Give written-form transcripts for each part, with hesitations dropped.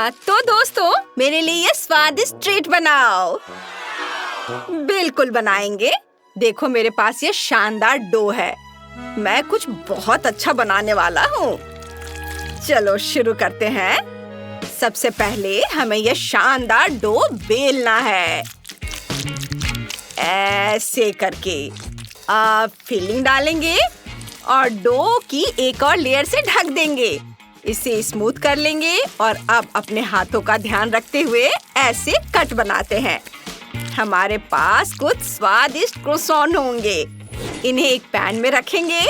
तो दोस्तों, मेरे लिए ये स्वादिष्ट ट्रीट बनाओ। बिल्कुल बनाएंगे। देखो मेरे पास ये शानदार डो है। मैं कुछ बहुत अच्छा बनाने वाला हूँ। चलो शुरू करते हैं। सबसे पहले हमें ये शानदार डो बेलना है। ऐसे करके आप फिलिंग डालेंगे और डो की एक और लेयर से ढक देंगे। इसे स्मूथ कर लेंगे और अब अपने हाथों का ध्यान रखते हुए ऐसे कट बनाते हैं। हमारे पास कुछ स्वादिष्ट क्रोसॉन होंगे। इन्हें एक पैन में रखेंगे।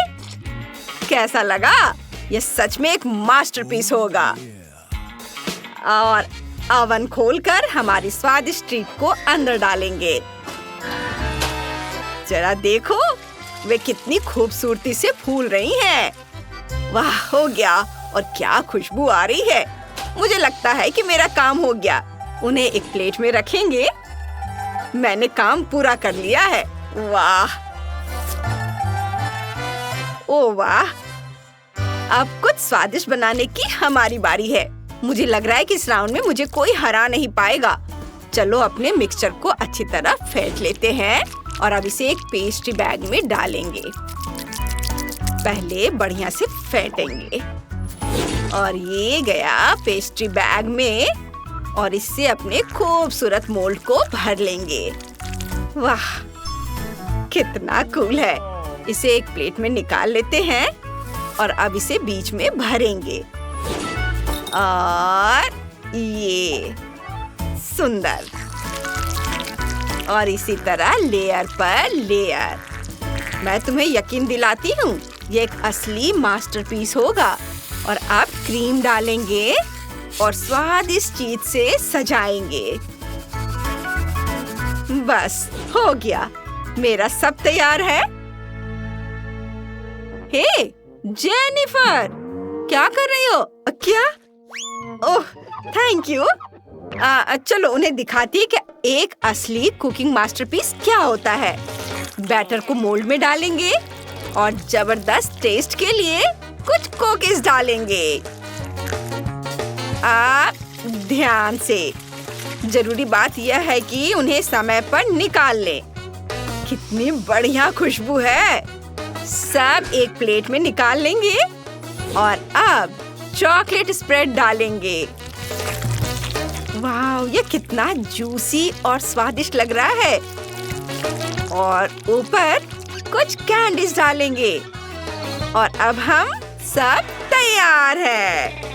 कैसा लगा? ये सच में एक मास्टरपीस होगा। और ओवन खोलकर हमारी स्वादिष्ट ट्रीट को अंदर डालेंगे। जरा देखो, वे कितनी खूबसूरती से फूल रही हैं। वाह, हो गया। और क्या खुशबू आ रही है। मुझे लगता है कि मेरा काम हो गया। उन्हें एक प्लेट में रखेंगे। मैंने काम पूरा कर लिया है। वाह, ओ वाह। अब कुछ स्वादिष्ट बनाने की हमारी बारी है। मुझे लग रहा है कि इस राउंड में मुझे कोई हरा नहीं पाएगा। चलो अपने मिक्सचर को अच्छी तरह फेंट लेते हैं और अब इसे एक पेस्ट्री बैग में डालेंगे। पहले बढ़िया से फेंटेंगे और ये गया पेस्ट्री बैग में और इससे अपने खूबसूरत मोल्ड को भर लेंगे। वाह, कितना कूल है। इसे एक प्लेट में निकाल लेते हैं और अब इसे बीच में भरेंगे। और ये सुंदर। और इसी तरह लेयर पर लेयर। मैं तुम्हें यकीन दिलाती हूँ, ये एक असली मास्टरपीस होगा। और अब क्रीम डालेंगे और स्वादिष्ट चीज से सजाएंगे। बस हो गया। मेरा सब तैयार है। हे जेनिफर, क्या कर रही हो? क्या? ओह, थैंक यू। चलो उन्हें दिखाती है कि एक असली कुकिंग मास्टरपीस क्या होता है। बैटर को मोल्ड में डालेंगे और जबरदस्त टेस्ट के लिए कुछ कुकीज डालेंगे। ध्यान से। जरूरी बात यह है कि उन्हें समय पर निकाल लें। कितनी बढ़िया खुशबू है। सब एक प्लेट में निकाल लेंगे और अब चॉकलेट स्प्रेड डालेंगे। वाह, ये कितना जूसी और स्वादिष्ट लग रहा है। और ऊपर कुछ कैंडीज डालेंगे और अब हम सब तैयार है।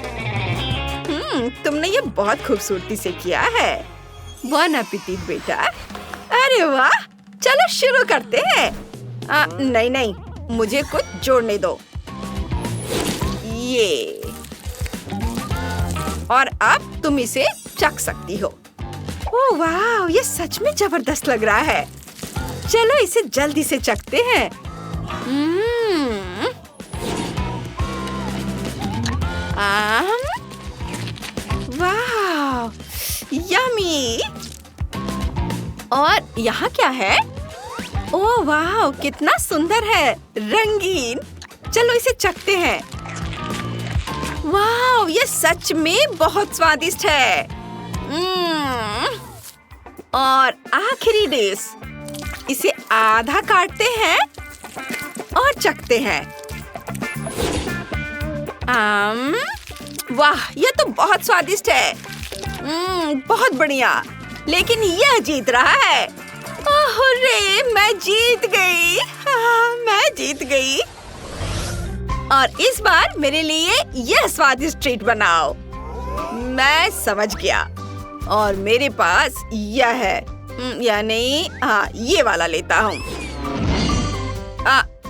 तुमने ये बहुत खूबसूरती से किया है। बॉन एपेटिट बेटा। अरे वाह, चलो शुरू करते हैं। नहीं, मुझे कुछ जोड़ने दो। ये। और अब तुम इसे चख सकती हो। ओह वाह, ये सच में जबरदस्त लग रहा है। चलो इसे जल्दी से चखते हैं। वाह, यम्मी। और यहाँ क्या है? ओह वाह, कितना सुंदर है, रंगीन। चलो इसे चखते हैं। वाह, ये सच में बहुत स्वादिष्ट है। और आखिरी डिश, इसे आधा काटते हैं और चखते हैं। वाह, ये तो बहुत स्वादिष्ट है। बहुत बढ़िया। लेकिन यह जीत रहा है। ओह रे, मैं जीत गई। मैं जीत गई। और इस बार मेरे लिए यह स्वादिष्ट ट्रीट बनाओ। मैं समझ गया। और मेरे पास यह है। या नहीं, हाँ, ये वाला लेता हूँ।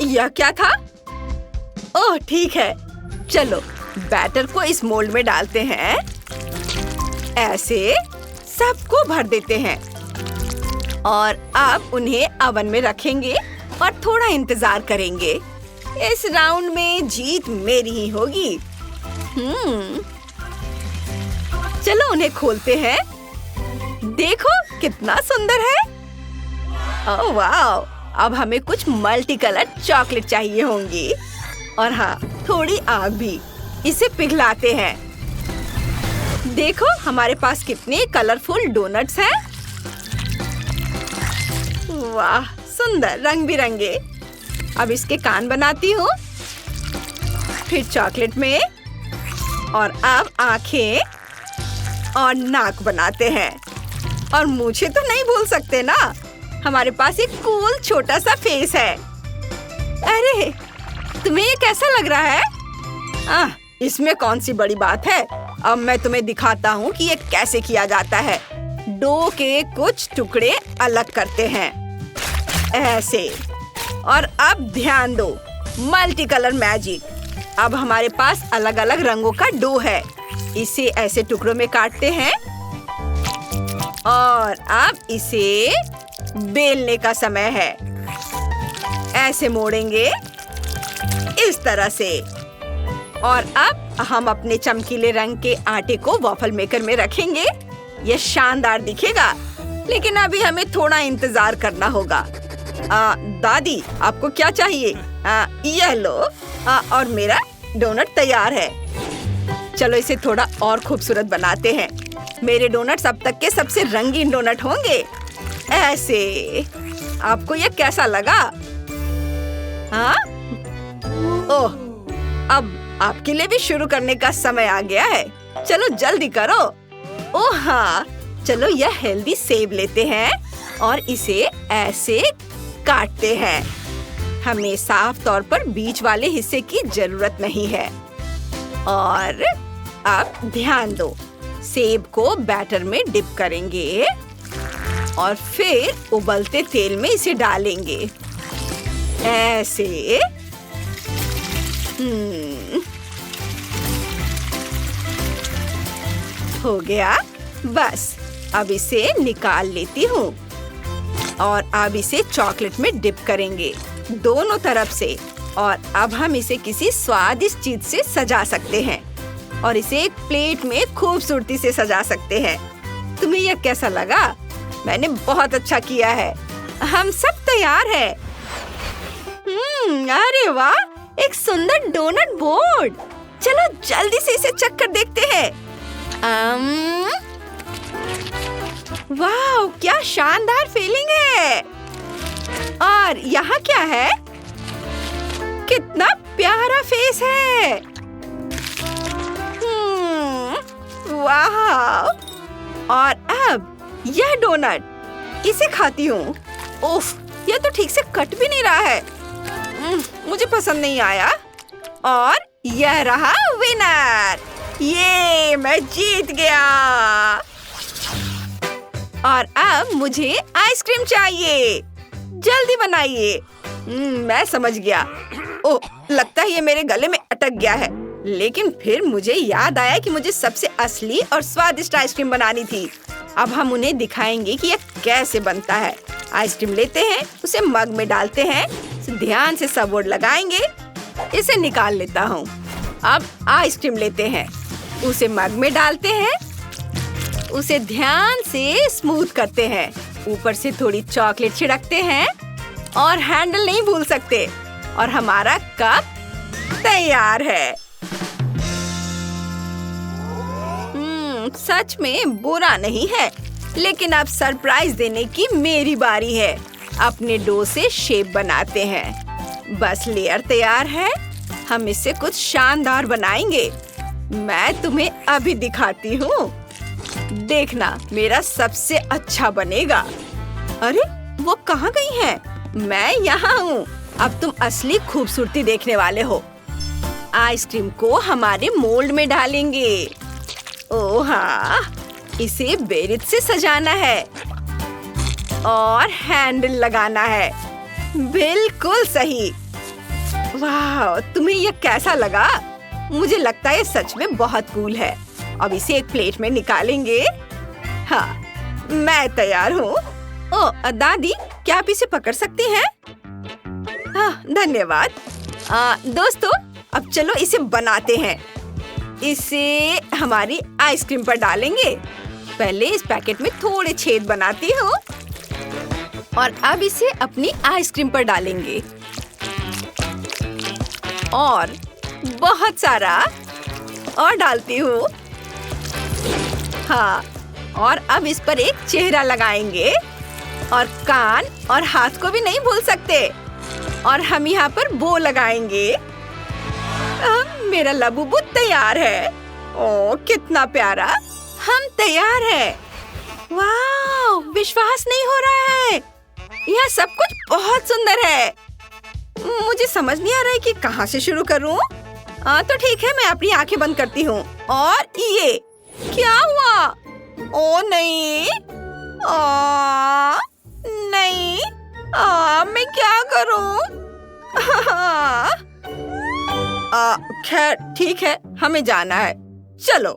यह क्या था? ओह ठीक है। चलो बैटर को इस मोल्ड में डालते हैं। ऐसे सबको भर देते हैं और अब उन्हें ओवन में रखेंगे और थोड़ा इंतजार करेंगे। इस राउंड में जीत मेरी ही होगी। चलो उन्हें खोलते हैं। देखो कितना सुंदर है। ओह वाह, अब हमें कुछ मल्टी कलर चॉकलेट चाहिए होंगी। और हाँ, थोड़ी आग भी। इसे पिघलाते हैं। देखो हमारे पास कितने कलरफुल डोनट्स हैं। वाह, सुंदर रंग बिरंगे। अब इसके कान बनाती हूँ, फिर चॉकलेट में, और अब आंखें और नाक बनाते हैं। और मुझे तो नहीं भूल सकते ना, हमारे पास एक कूल छोटा सा फेस है। अरे, तुम्हें ये कैसा लग रहा है? इसमें कौन सी बड़ी बात है। अब मैं तुम्हें दिखाता हूँ कि ये कैसे किया जाता है। डो के कुछ टुकड़े अलग करते हैं, ऐसे। और अब ध्यान दो, मल्टी कलर मैजिक। अब हमारे पास अलग अलग रंगों का डो है। इसे ऐसे टुकड़ों में काटते हैं और अब इसे बेलने का समय है। ऐसे मोड़ेंगे इस तरह से। और अब हम अपने चमकीले रंग के आटे को वॉफल मेकर में रखेंगे। यह शानदार दिखेगा, लेकिन अभी हमें थोड़ा इंतजार करना होगा। दादी, आपको क्या चाहिए? यह लो। और मेरा डोनट तैयार है। चलो इसे थोड़ा और खूबसूरत बनाते हैं। मेरे डोनट्स अब तक के सबसे रंगीन डोनट होंगे। ऐसे। आपको यह कैसा लगा? हाँ? ओह, अब आपके लिए भी शुरू करने का समय आ गया है। चलो जल्दी करो। ओह हाँ, चलो यह हेल्दी सेब लेते हैं और इसे ऐसे काटते हैं। हमें साफ तौर पर बीच वाले हिस्से की जरूरत नहीं है। और अब ध्यान दो, सेब को बैटर में डिप करेंगे और फिर उबलते तेल में इसे डालेंगे, ऐसे। हो गया। बस अब इसे निकाल लेती हूँ और अब इसे चॉकलेट में डिप करेंगे दोनों तरफ से। और अब हम इसे किसी स्वादिष्ट चीज से सजा सकते हैं और इसे एक प्लेट में खूबसूरती से सजा सकते हैं। तुम्हें यह कैसा लगा? मैंने बहुत अच्छा किया है। हम सब तैयार हैं। अरे वाह, एक सुंदर डोनट बोर्ड। चलो जल्दी से इसे चख कर देखते हैं। वाह, क्या शानदार फीलिंग है। और यहाँ क्या है? कितना प्यारा फेस है। वाह। और अब यह डोनट, इसे खाती हूँ। उफ, यह तो ठीक से कट भी नहीं रहा है। मुझे पसंद नहीं आया। और यह रहा विनर। ये मैं जीत गया। और अब मुझे आइसक्रीम चाहिए। जल्दी बनाइए। मैं समझ गया। ओह, लगता है ये मेरे गले में अटक गया है। लेकिन फिर मुझे याद आया कि मुझे सबसे असली और स्वादिष्ट आइसक्रीम बनानी थी। अब हम उन्हें दिखाएंगे कि यह कैसे बनता है। आइसक्रीम लेते हैं, उसे मग में डालते हैं, ध्यान से सबोर्ड लगाएंगे। इसे निकाल लेता हूँ। अब आइसक्रीम लेते हैं, उसे मग में डालते हैं, उसे ध्यान से स्मूथ करते हैं, ऊपर से थोड़ी चॉकलेट छिड़कते हैं और हैंडल नहीं भूल सकते। और हमारा कप तैयार है। सच में बुरा नहीं है, लेकिन अब सरप्राइज देने की मेरी बारी है। अपने डो से शेप बनाते हैं। बस लेयर तैयार है, हम इससे कुछ शानदार बनाएंगे। मैं तुम्हें अभी दिखाती हूँ। देखना, मेरा सबसे अच्छा बनेगा। अरे, वो कहाँ गई है? मैं यहाँ हूँ। अब तुम असली खूबसूरती देखने वाले हो। आइसक्रीम को हमारे मोल्ड में डालेंगे। ओह हाँ, इसे बेरित से सजाना है और हैंडल लगाना है। बिल्कुल सही। वाह, तुम्हें यह कैसा लगा? मुझे लगता है ये सच में बहुत कूल है। अब इसे एक प्लेट में निकालेंगे। हाँ, मैं तैयार हूँ। ओह दादी, क्या आप इसे पकड़ सकती हैं? हाँ, धन्यवाद। दोस्तों, अब चलो इसे बनाते हैं। इसे हमारी आइसक्रीम पर डालेंगे। पहले इस पैकेट में थोड़े छेद बनाती हूँ और अब इसे अपनी आइसक्रीम पर डालेंगे और बहुत सारा और डालती हूँ। हाँ, और अब इस पर एक चेहरा लगाएंगे और कान और हाथ को भी नहीं भूल सकते। और हम यहाँ पर बो लगाएंगे। मेरा लबूबू तैयार है। ओह, कितना प्यारा। हम तैयार हैं। वाह, विश्वास नहीं हो रहा है। यह सब कुछ बहुत सुंदर है। मुझे समझ नहीं आ रहा है कि कहाँ से शुरू करूँ। तो ठीक है, मैं अपनी आंखें बंद करती हूँ। और ये क्या हुआ? ओ नहीं, नहीं, मैं क्या करूँ? खैर ठीक है, हमें जाना है। चलो।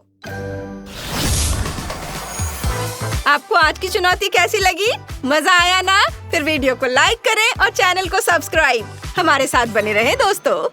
आपको आज की चुनौती कैसी लगी? मजा आया ना? फिर वीडियो को लाइक करें और चैनल को सब्सक्राइब। हमारे साथ बने रहें दोस्तों।